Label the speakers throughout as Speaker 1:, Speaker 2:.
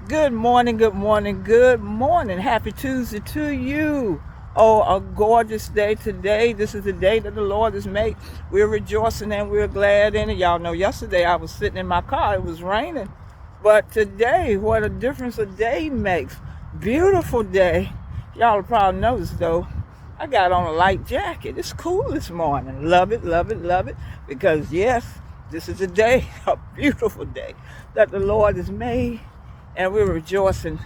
Speaker 1: Good morning, good morning, good morning. Happy Tuesday to you. Oh, a gorgeous day today. This is the day that the Lord has made. We're rejoicing and we're glad in it. Y'all know yesterday I was sitting in my car. It was raining. But today, what a difference a day makes. Beautiful day. Y'all probably noticed though, I got on a light jacket. It's cool this morning. Love it, love it, love it. Because yes, this is a day, a beautiful day that the Lord has made, and we're rejoicing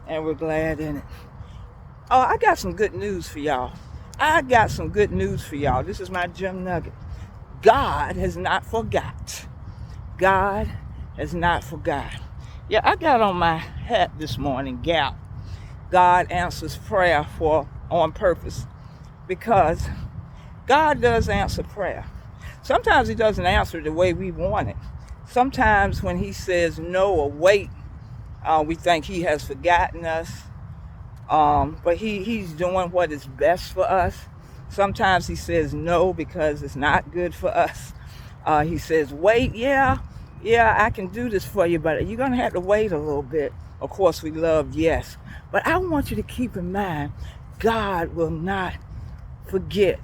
Speaker 1: and we're glad in it. Oh, I got some good news for y'all. I got some good news for y'all. This is my gem nugget. God has not forgot. God has not forgot. Yeah, I got on my hat this morning, GAP. God answers prayer on purpose, because God does answer prayer. Sometimes he doesn't answer the way we want it. Sometimes when he says no or wait, we think he has forgotten us. But he's doing what is best for us. Sometimes he says no because it's not good for us. He says, wait, yeah, I can do this for you, but you're going to have to wait a little bit. Of course, we love yes. But I want you to keep in mind, God will not forget.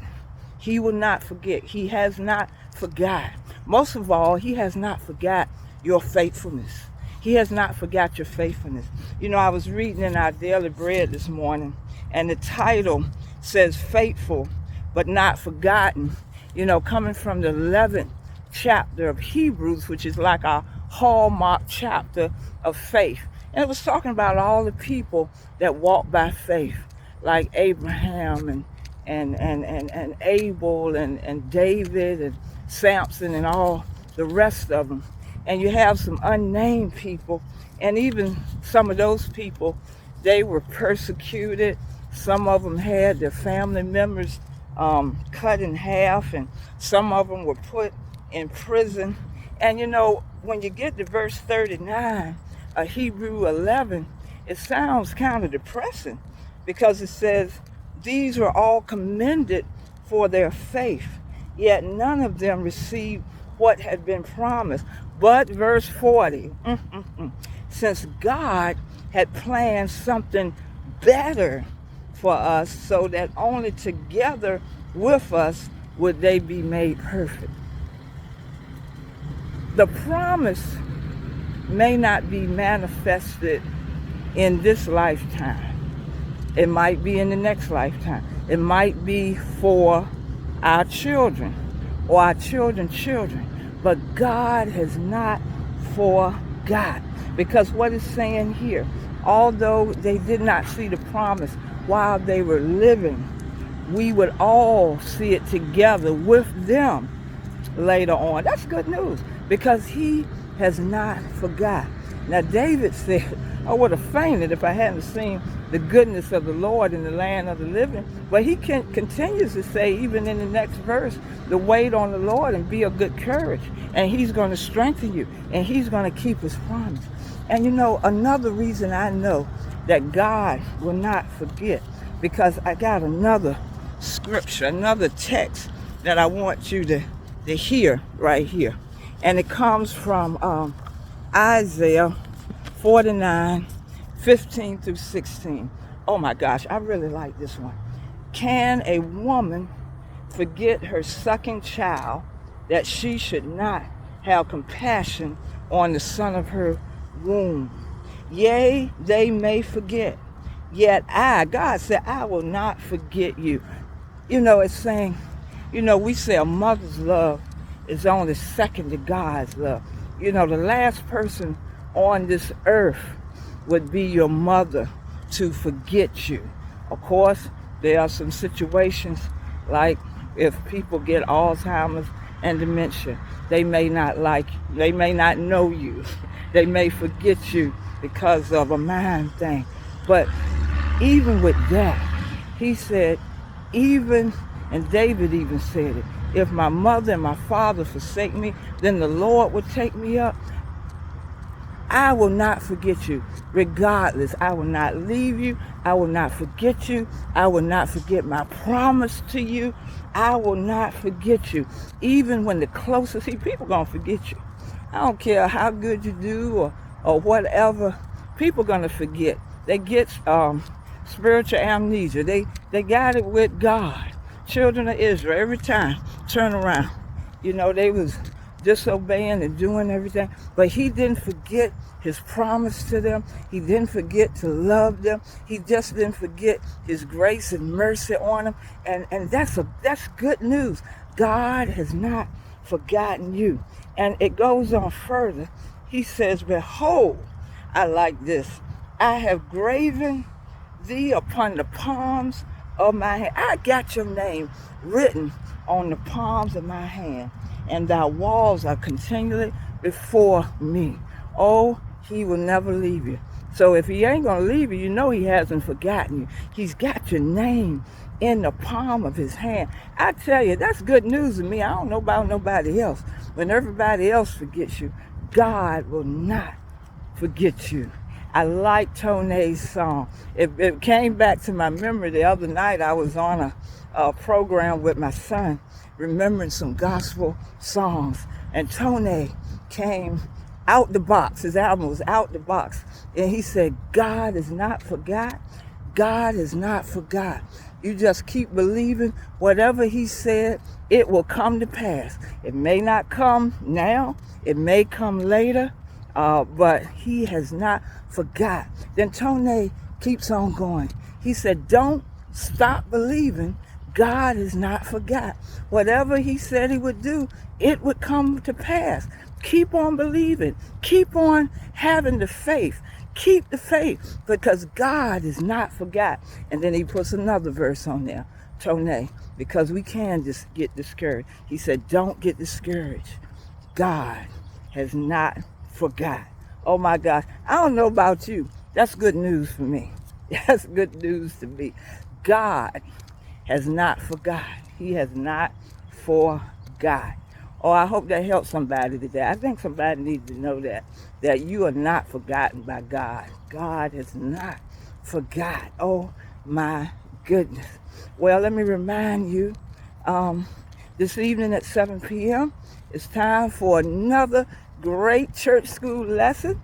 Speaker 1: He will not forget. He has not forgot. Most of all, he has not forgot your faithfulness. He has not forgot your faithfulness. You know, I was reading in our daily bread this morning, and the title says faithful but not forgotten. You know, coming from the 11th chapter of Hebrews, which is like our hallmark chapter of faith. And it was talking about all the people that walk by faith, like Abraham and Abel and David and Samson and all the rest of them. And you have some unnamed people, and even some of those people, they were persecuted. Some of them had their family members cut in half, and some of them were put in prison. And you know, when you get to verse 39 of Hebrew 11, it sounds kind of depressing, because it says, these were all commended for their faith, yet none of them received what had been promised. But verse 40, since God had planned something better for us, so that only together with us would they be made perfect. The promise may not be manifested in this lifetime. It might be in the next lifetime. It might be for our children or our children's children. But God has not forgot. Because what it's saying here, although they did not see the promise while they were living, we would all see it together with them later on. That's good news, because he has not forgot. Now David said, I would have fainted if I hadn't seen the goodness of the Lord in the land of the living. But he continues to say, even in the next verse, to wait on the Lord and be of good courage. And he's going to strengthen you, and he's going to keep his promise. And you know, another reason I know that God will not forget, because I got another scripture, another text that I want you to hear right here. And it comes from Isaiah 49, 15 through 16. Oh my gosh, I really like this one. Can a woman forget her sucking child, that she should not have compassion on the son of her womb? Yea, they may forget, yet God said, I will not forget you. You know, it's saying, you know, we say a mother's love is only second to God's love. You know, the last person on this earth would be your mother to forget you. Of course, there are some situations like if people get Alzheimer's and dementia, they may not know you. They may forget you because of a mind thing. But even with that, he said, and David even said it, if my mother and my father forsake me, then the Lord will take me up. I will not forget you. Regardless, I will not leave you. I will not forget you. I will not forget my promise to you. I will not forget you. Even when the closest, people gonna forget you. I don't care how good you do or or whatever, people gonna forget. They get spiritual amnesia. They got it with God. Children of Israel, every time, turn around. You know, they was disobeying and doing everything, but he didn't forget his promise to them. He didn't forget to love them. He just didn't forget his grace and mercy on them. And that's good news. God has not forgotten you. And it goes on further. He says, behold, I like this. I have graven thee upon the palms of my hand. I got your name written on the palms of my hand, and thy walls are continually before me. Oh, he will never leave you. So if he ain't gonna leave you, you know he hasn't forgotten you. He's got your name in the palm of his hand. I tell you, that's good news to me. I don't know about nobody else. When everybody else forgets you, God will not forget you. I like Tone's song. It came back to my memory the other night. I was on a program with my son, remembering some gospel songs, and Tone came out the box. His album was out the box, and he said, God is not forgot. God is not forgot. You just keep believing whatever he said, it will come to pass. It may not come now, it may come later, but he has not forgot. Then Tone keeps on going. He said, don't stop believing. God is not forgot. Whatever he said he would do, it would come to pass. Keep on believing. Keep on having the faith. Keep the faith, because God is not forgot. And then he puts another verse on there, Tone, because we can just get discouraged. He said, don't get discouraged. God has not forgot. Oh my gosh. I don't know about you. That's good news for me. That's good news to me. God has not forgot. He has not forgot. Oh, I hope that helps somebody today. I think somebody needs to know that you are not forgotten by God. God has not forgot. Oh my goodness. Well, let me remind you, this evening at 7 p.m., it's time for another great church school lesson.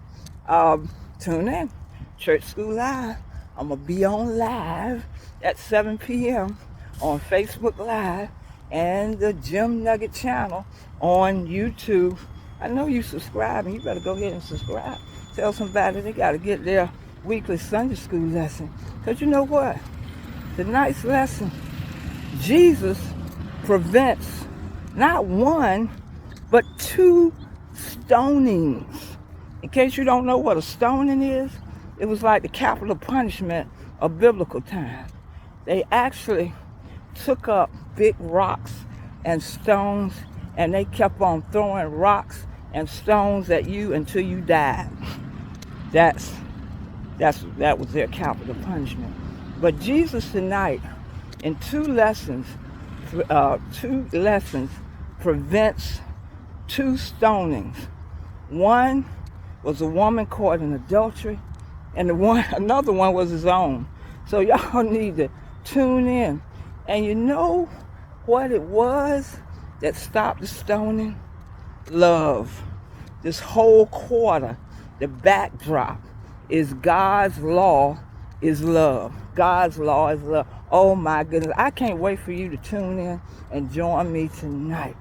Speaker 1: Tune in, Church School Live. I'm going to be on live at 7 p.m. on Facebook Live and the Gem Nugget channel on YouTube. I know you subscribing. You better go ahead and subscribe. Tell somebody they got to get their weekly Sunday school lesson. Because you know what? Tonight's lesson, Jesus prevents not one, but 2 stonings. In case you don't know what a stoning is, it was like the capital punishment of biblical times. They actually took up big rocks and stones, and they kept on throwing rocks and stones at you until you died. That was their capital punishment. But Jesus tonight, in 2 lessons, prevents 2 stonings. One was a woman caught in adultery, and another one was his own. So y'all need to tune in. And you know what it was that stopped the stoning? Love. This whole quarter, the backdrop is God's law is love. God's law is love. Oh my goodness. I can't wait for you to tune in and join me tonight.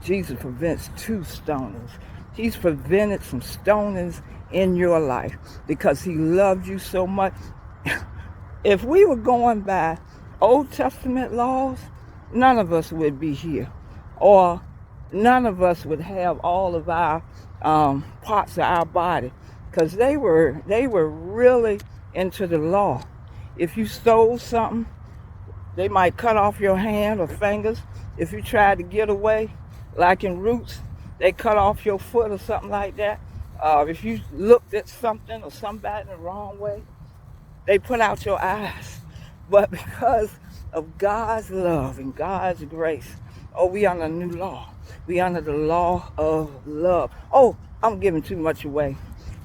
Speaker 1: Jesus prevents 2 stonings. He's prevented some stonings in your life because he loved you so much. If we were going by Old Testament laws, none of us would be here, or none of us would have all of our parts of our body, because they were really into the law. If you stole something, they might cut off your hand or fingers. If you tried to get away, like in Roots, they cut off your foot or something like that. If you looked at something or somebody in the wrong way, they put out your eyes. But because of God's love and God's grace, oh, we under a new law. We under the law of love. Oh, I'm giving too much away.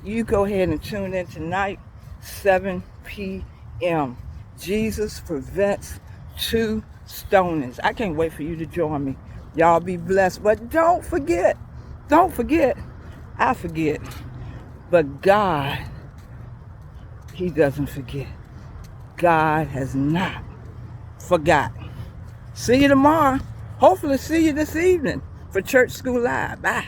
Speaker 1: You go ahead and tune in tonight, 7 p.m. Jesus prevents 2 stonings. I can't wait for you to join me. Y'all be blessed. But don't forget, I forget. But God, he doesn't forget. God has not forgotten. See you tomorrow. Hopefully see you this evening for Church School Live. Bye.